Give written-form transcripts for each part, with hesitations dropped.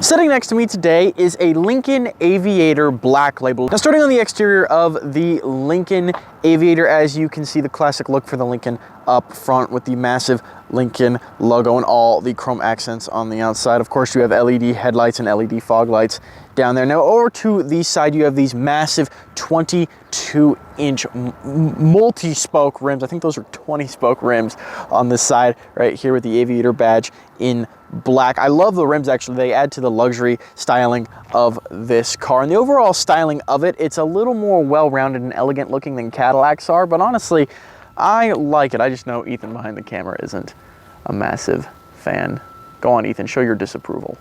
Sitting next to me today is a Lincoln Aviator Black Label. Now, starting on the exterior of the Lincoln Aviator, as you can see the classic look for the Lincoln up front with the massive Lincoln logo and all the chrome accents on the outside. Of course, you have LED headlights and LED fog lights down there. Now, over to the side, you have these massive 22-inch multi-spoke rims. I think those are 20-spoke rims on this side right here with the Aviator badge in black. I love the rims, actually. They add to the luxury styling of this car. And the overall styling of it, it's a little more well-rounded and elegant looking than Cadillacs are, but honestly, I like it. I just know Ethan behind the camera isn't a massive fan. Go on, Ethan, show your disapproval.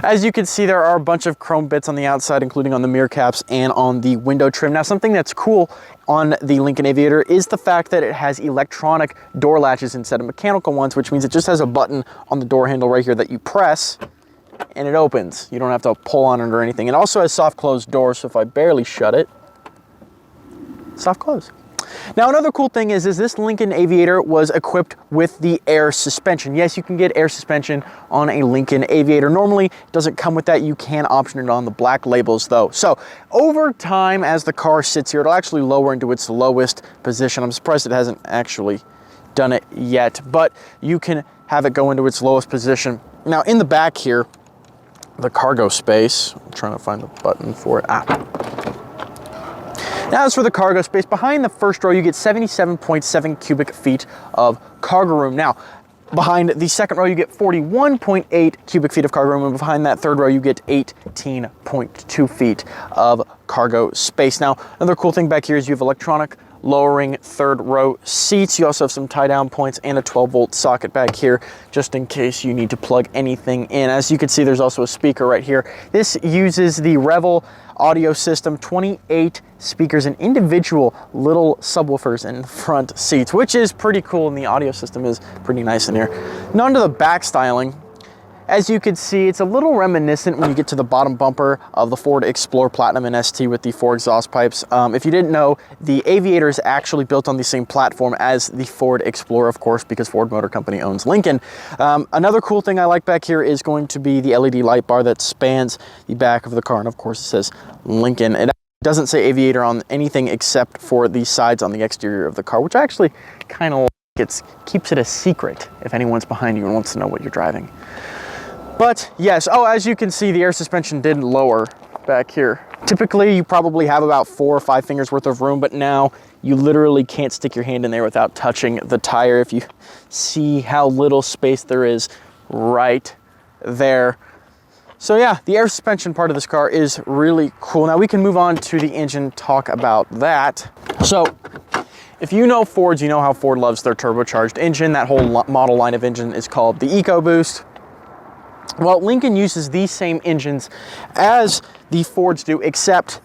As you can see, there are a bunch of chrome bits on the outside, including on the mirror caps and on the window trim. Now, something that's cool on the Lincoln Aviator is the fact that it has electronic door latches instead of mechanical ones, which means it just has a button on the door handle right here that you press and it opens. You don't have to pull on it or anything. It also has soft closed doors, so if I barely shut it, soft close. Now, another cool thing is this Lincoln Aviator was equipped with the air suspension. Yes, you can get air suspension on a Lincoln Aviator. Normally, it doesn't come with that. You can option it on the Black Labels, though. So, over time, as the car sits here, it'll actually lower into its lowest position. I'm surprised it hasn't actually done it yet, but you can have it go into its lowest position. Now, in the back here, the cargo space, I'm trying to find the button for it. Now, as for the cargo space, behind the first row, you get 77.7 cubic feet of cargo room. Now, behind the second row, you get 41.8 cubic feet of cargo room, and behind that third row, you get 18.2 feet of cargo space. Now, another cool thing back here is you have electronic lowering third row seats. You also have some tie down points and a 12-volt socket back here, just in case you need to plug anything in. As you can see, there's also a speaker right here. This uses the Revel audio system, 28 speakers and individual little subwoofers in the front seats, which is pretty cool, and the audio system is pretty nice in here. Now, onto the back styling. As you can see, it's a little reminiscent when you get to the bottom bumper of the Ford Explorer Platinum and ST with the 4 exhaust pipes. If you didn't know, the Aviator is actually built on the same platform as the Ford Explorer, of course, because Ford Motor Company owns Lincoln. Another cool thing I like back here is going to be the LED light bar that spans the back of the car, and of course it says Lincoln. It doesn't say Aviator on anything except for the sides on the exterior of the car, which I actually kind of like. It keeps it a secret if anyone's behind you and wants to know what you're driving. But yes, as you can see, the air suspension did lower back here. Typically, you probably have about 4 or 5 fingers worth of room, but now you literally can't stick your hand in there without touching the tire. If you see how little space there is right there. So yeah, the air suspension part of this car is really cool. Now we can move on to the engine, talk about that. So, if you know Fords, you know how Ford loves their turbocharged engine. That whole model line of engine is called the EcoBoost. Well, Lincoln uses these same engines as the Fords do, except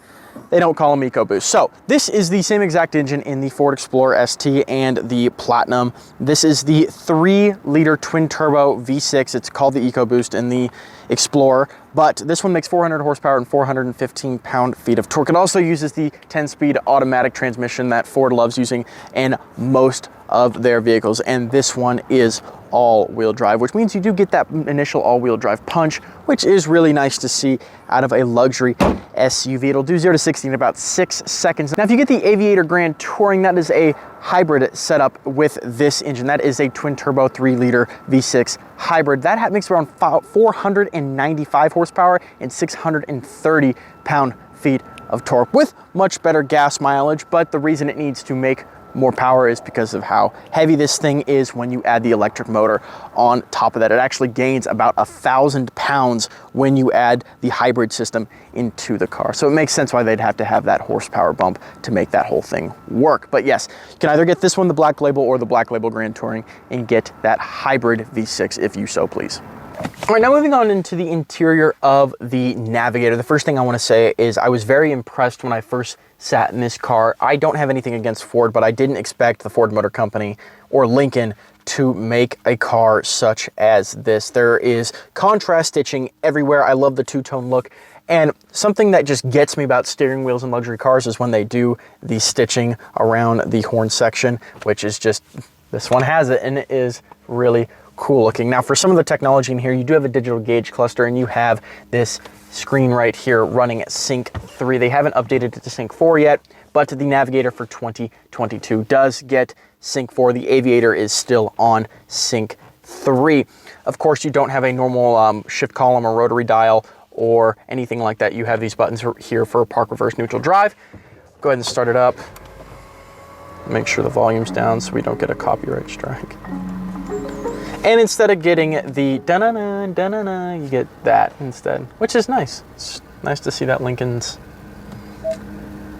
they don't call them EcoBoost. So this is the same exact engine in the Ford Explorer ST and the Platinum. This is the 3-liter twin-turbo V6. It's called the EcoBoost in the Explorer, but this one makes 400 horsepower and 415 pound-feet of torque. It also uses the 10-speed automatic transmission that Ford loves using in most of their vehicles, and this one is all-wheel drive, which means you do get that initial all-wheel drive punch, which is really nice to see out of a luxury SUV. It'll do 0 to 60 in about 6 seconds. Now, if you get the Aviator Grand Touring, that is a hybrid setup with this engine. That is a twin-turbo 3-liter V6 hybrid. That makes around 495 horsepower and 630 pound-feet of torque with much better gas mileage, but the reason it needs to make more power is because of how heavy this thing is when you add the electric motor on top of that. It actually gains about 1,000 pounds when you add the hybrid system into the car. So it makes sense why they'd have to have that horsepower bump to make that whole thing work. But yes, you can either get this one, the Black Label, or the Black Label Grand Touring, and get that hybrid V6 if you so please. All right, now moving on into the interior of the Navigator. The first thing I want to say is I was very impressed when I first sat in this car. I don't have anything against Ford, but I didn't expect the Ford Motor Company or Lincoln to make a car such as this. There is contrast stitching everywhere. I love the two-tone look. And something that just gets me about steering wheels in luxury cars is when they do the stitching around the horn section, which is just, this one has it, and it is really cool looking. Now for some of the technology in here, you do have a digital gauge cluster and you have this screen right here running at Sync 3. They haven't updated it to Sync 4 yet, but the Navigator for 2022 does get Sync 4. The Aviator is still on Sync 3. Of course, you don't have a normal shift column or rotary dial or anything like that. You have these buttons here for park, reverse, neutral, drive. Go ahead and start it up. Make sure the volume's down so we don't get a copyright strike. And instead of getting the da-na-na, da-na-na, you get that instead, which is nice. It's nice to see that Lincoln's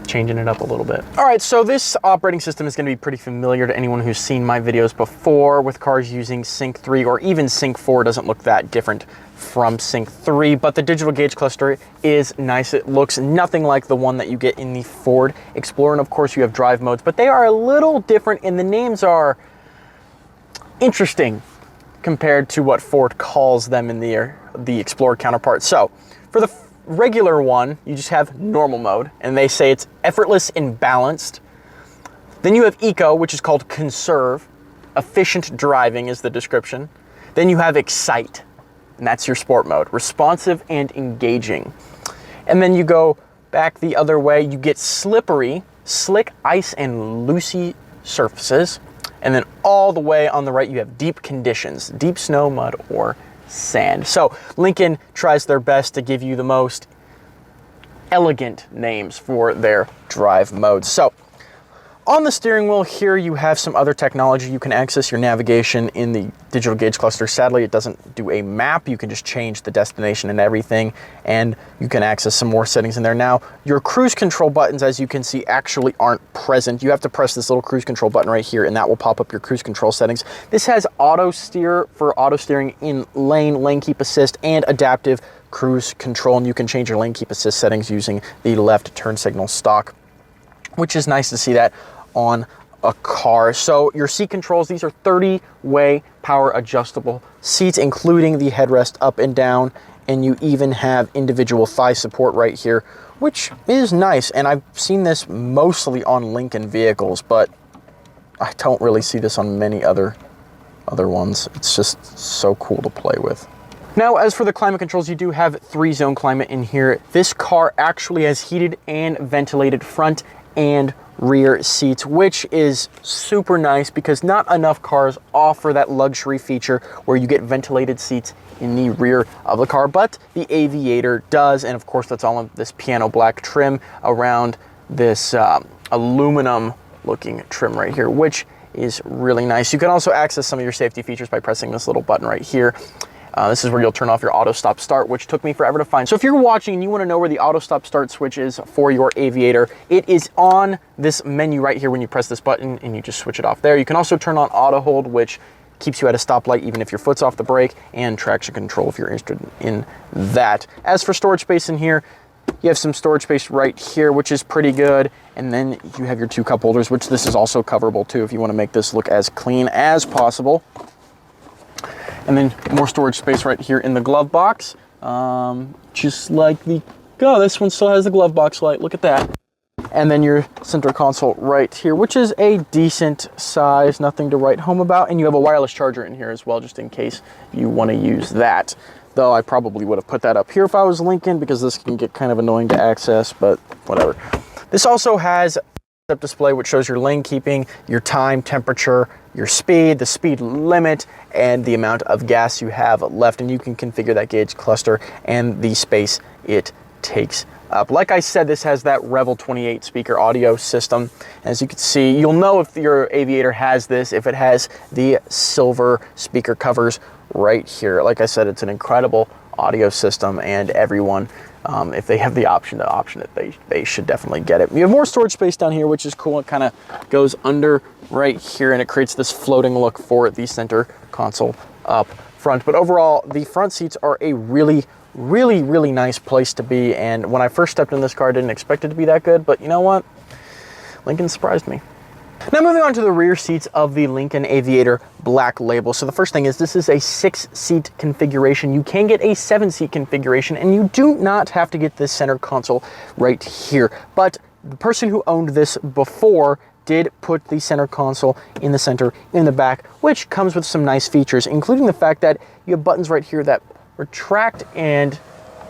changing it up a little bit. All right, so this operating system is going to be pretty familiar to anyone who's seen my videos before with cars using Sync 3 or even Sync 4. Doesn't look that different from Sync 3, but the digital gauge cluster is nice. It looks nothing like the one that you get in the Ford Explorer, and of course you have drive modes, but they are a little different and the names are interesting compared to what Ford calls them in the Explorer counterpart. So for the regular one, you just have normal mode, and they say it's effortless and balanced. Then you have Eco, which is called Conserve. Efficient driving is the description. Then you have Excite, and that's your sport mode. Responsive and engaging. And then you go back the other way, you get Slippery, Slick, Ice, and Loosey surfaces. And then all the way on the right, you have Deep Conditions, deep snow, mud, or sand. So Lincoln tries their best to give you the most elegant names for their drive modes. So on the steering wheel here, you have some other technology. You can access your navigation in the digital gauge cluster. Sadly, it doesn't do a map. You can just change the destination and everything, and you can access some more settings in there. Now, your cruise control buttons, as you can see, actually aren't present. You have to press this little cruise control button right here, and that will pop up your cruise control settings. This has auto steer for auto steering in lane keep assist, and adaptive cruise control, and you can change your lane keep assist settings using the left turn signal stalk, which is nice to see that on a car. So your seat controls, these are 30-way power adjustable seats, including the headrest up and down, and you even have individual thigh support right here, which is nice. And I've seen this mostly on Lincoln vehicles, but I don't really see this on many other ones. It's just so cool to play with. Now, as for the climate controls, you do have 3-zone climate in here. This car actually has heated and ventilated front and rear seats, which is super nice because not enough cars offer that luxury feature where you get ventilated seats in the rear of the car, but the Aviator does, and of course that's all in this piano black trim around this aluminum looking trim right here, which is really nice. You can also access some of your safety features by pressing this little button right here. This is where you'll turn off your auto stop start, which took me forever to find. So if you're watching and you want to know where the auto stop start switch is for your Aviator, it is on this menu right here when you press this button, and you just switch it off there. You can also turn on auto hold, which keeps you at a stoplight even if your foot's off the brake, and traction control if you're interested in that. As for storage space in here, you have some storage space right here, which is pretty good. And then you have your 2 cup holders, which this is also coverable too if you want to make this look as clean as possible. And then more storage space right here in the glove box. Just like this one still has the glove box light. Look at that. And then your center console right here, which is a decent size, nothing to write home about. And you have a wireless charger in here as well, just in case you want to use that. Though I probably would have put that up here if I was Lincoln, because this can get kind of annoying to access, but whatever. This also has a display which shows your lane keeping, your time, temperature, your speed, the speed limit, and the amount of gas you have left. And you can configure that gauge cluster and the space it takes up. Like I said, this has that Revel 28 speaker audio system. As you can see, you'll know if your Aviator has this, if it has the silver speaker covers right here. Like I said, it's an incredible audio system, and everyone, if they have the option to option it, they should definitely get it. You have more storage space down here, which is cool. It kind of goes under right here, and it creates this floating look for the center console up front. But overall, the front seats are a really nice place to be. And when I first stepped in this car, I didn't expect it to be that good, but you know what? Lincoln surprised me. Now moving on to the rear seats of the Lincoln Aviator Black Label. So the first thing is, this is a 6-seat configuration. You can get a 7-seat configuration, and you do not have to get this center console right here. But the person who owned this before did put the center console in the center in the back, which comes with some nice features, including the fact that you have buttons right here that retract and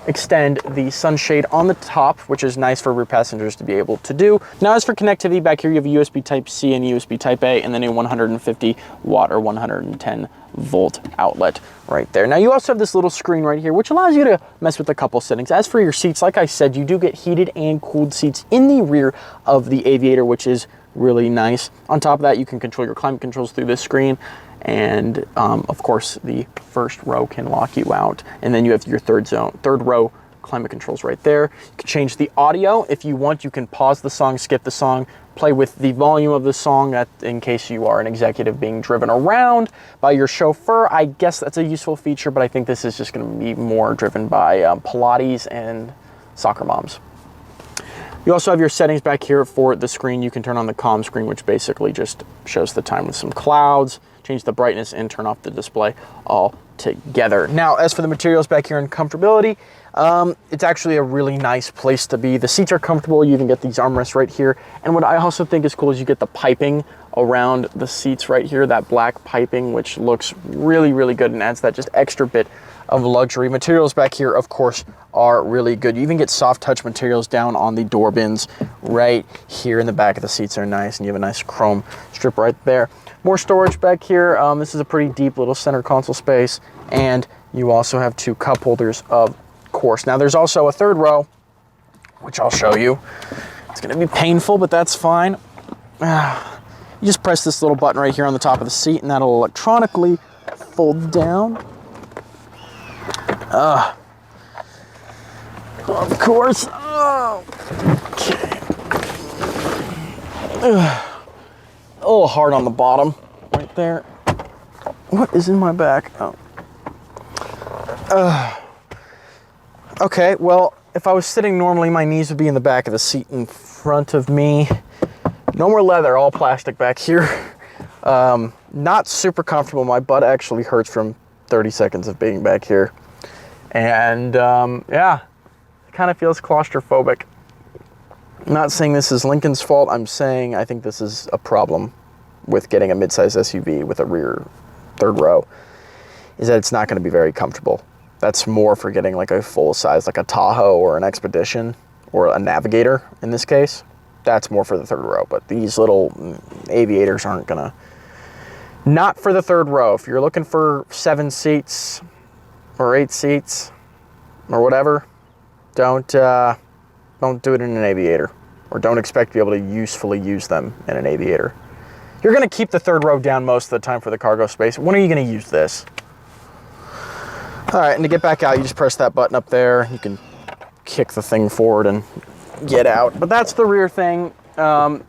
extend the sunshade on the top, which is nice for rear passengers to be able to do. Now, as for connectivity, back here you have a USB Type-C and USB Type-A, and then a 150 watt or 110 volt outlet right there. Now, you also have this little screen right here, which allows you to mess with a couple settings. As for your seats, like I said, you do get heated and cooled seats in the rear of the Aviator, which is really nice. On top of that, you can control your climate controls through this screen. And of course, the first row can lock you out. And then you have your third row climate controls right there. You can change the audio if you want. You can pause the song, skip the song, play with the volume of the song in case you are an executive being driven around by your chauffeur. I guess that's a useful feature, but I think this is just going to be more driven by Pilates and soccer moms. You also have your settings back here for the screen. You can turn on the comm screen, which basically just shows the time with some clouds, change the brightness, and turn off the display all together. Now, as for the materials back here and comfortability, it's actually a really nice place to be. The seats are comfortable. You even get these armrests right here. And what I also think is cool is you get the piping around the seats right here, that black piping, which looks really, really good and adds that just extra bit of luxury. Materials back here, of course, are really good. You even get soft touch materials down on the door bins right here in the back of the seats are nice, and you have a nice chrome strip right there. More storage back here. This is a pretty deep little center console space, and you also have two cup holders, of course. Now, there's also a third row, which I'll show you. It's going to be painful, but that's fine. You just press this little button right here on the top of the seat, and that'll electronically fold down. Of course. Okay. A little hard on the bottom right there. What is in my back? Oh. Okay, well, if I was sitting normally, my knees would be in the back of the seat in front of me. No more leather, all plastic back here. Not super comfortable. My butt actually hurts from 30 seconds of being back here. And yeah, it kind of feels claustrophobic. I'm not saying this is Lincoln's fault. I'm saying I think this is a problem with getting a midsize SUV with a rear third row, is that it's not going to be very comfortable. That's more for getting like a full size, like a Tahoe or an Expedition or a Navigator in this case. That's more for the third row, but these little Aviators aren't gonna, not for the third row. If you're looking for 7 seats or 8 seats or whatever, don't do it in an Aviator, or don't expect to be able to usefully use them in an Aviator. You're gonna keep the third row down most of the time for the cargo space. When are you gonna use this? All right, and to get back out, you just press that button up there. You can kick the thing forward and get out. But that's the rear thing. There's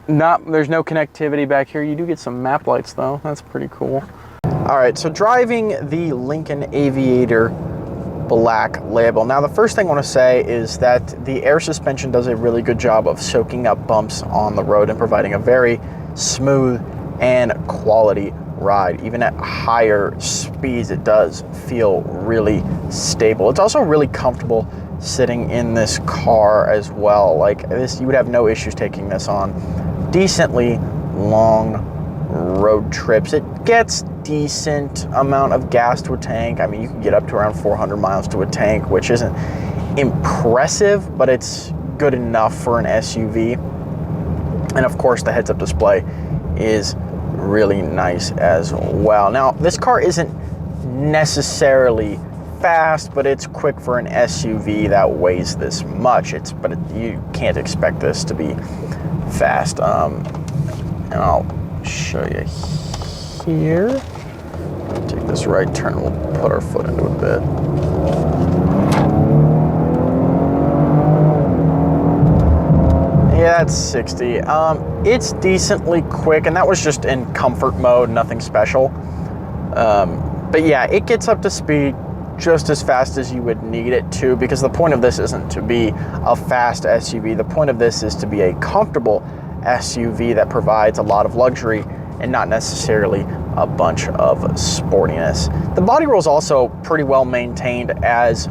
no connectivity back here. You do get some map lights though. That's pretty cool. All right, so driving the Lincoln Aviator Black Label. Now, the first thing I want to say is that the air suspension does a really good job of soaking up bumps on the road and providing a very smooth and quality ride. Even at higher speeds, it does feel really stable. It's also really comfortable sitting in this car as well. Like this, you would have no issues taking this on decently long road trips. It gets decent amount of gas to a tank. I mean, you can get up to around 400 miles to a tank, which isn't impressive, but it's good enough for an SUV. And of course, the heads-up display is really nice as well. Now, this car isn't necessarily fast, but it's quick for an SUV that weighs this much. You can't expect this to be fast. And I'll show you here. Take this right turn. We'll put our foot into it a bit. Yeah, that's 60. It's decently quick, and that was just in comfort mode, nothing special. But yeah, it gets up to speed just as fast as you would need it to, because the point of this isn't to be a fast SUV. The point of this is to be a comfortable SUV that provides a lot of luxury and not necessarily a bunch of sportiness. The body roll is also pretty well maintained as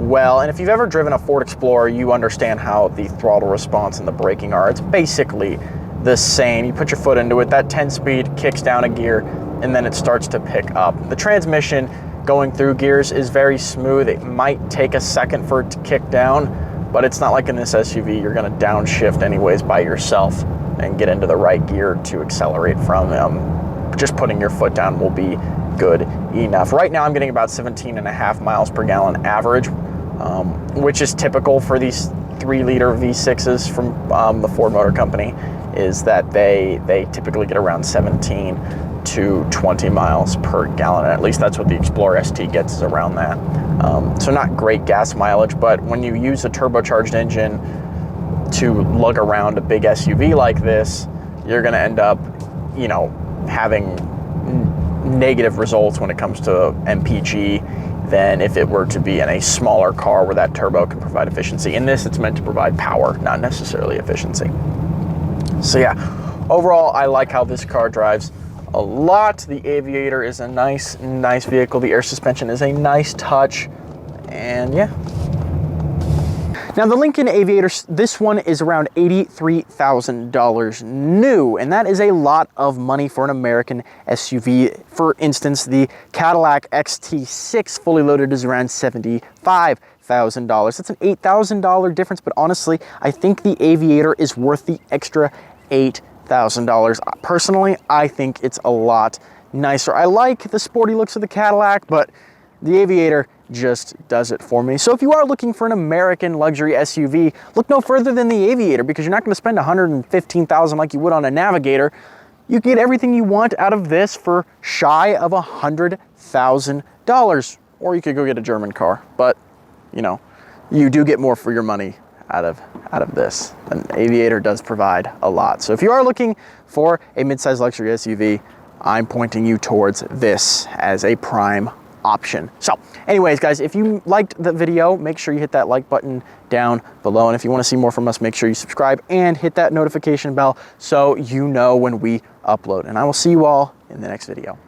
well. And if you've ever driven a Ford Explorer, you understand how the throttle response and the braking are. It's basically the same. You put your foot into it, that 10-speed kicks down a gear, and then it starts to pick up. The transmission going through gears is very smooth. It might take a second for it to kick down, but it's not like in this SUV, you're gonna downshift anyways by yourself and get into the right gear to accelerate from. Just putting your foot down will be good enough. Right now I'm getting about 17.5 miles per gallon average, which is typical for these 3-liter V6s from the Ford Motor Company, is that they typically get around 17 to 20 miles per gallon. At least that's what the Explorer ST gets, is around that. So not great gas mileage, but when you use a turbocharged engine to lug around a big SUV like this, you're gonna end up, you know, having negative results when it comes to MPG than if it were to be in a smaller car where that turbo can provide efficiency. In this, it's meant to provide power, not necessarily efficiency. So yeah, overall, I like how this car drives a lot. The Aviator is a nice vehicle. The air suspension is a nice touch, and yeah. Now the Lincoln Aviator, this one is around $83,000 new, and that is a lot of money for an American SUV. For instance, the Cadillac XT6 fully loaded is around $75,000. That's an $8,000 difference, but honestly, I think the Aviator is worth the extra $8,000. Personally, I think it's a lot nicer. I like the sporty looks of the Cadillac, but the Aviator just does it for me. So if you are looking for an American luxury SUV, look no further than the Aviator, because you're not going to spend $115,000 like you would on a Navigator. You get everything you want out of this for shy of $100,000. Or you could go get a German car, but you know, you do get more for your money out of this. An Aviator does provide a lot. So if you are looking for a mid-size luxury SUV, I'm pointing you towards this as a prime option. So anyways, guys, if you liked the video, make sure you hit that like button down below. And if you want to see more from us, make sure you subscribe and hit that notification bell so you know when we upload. And I will see you all in the next video.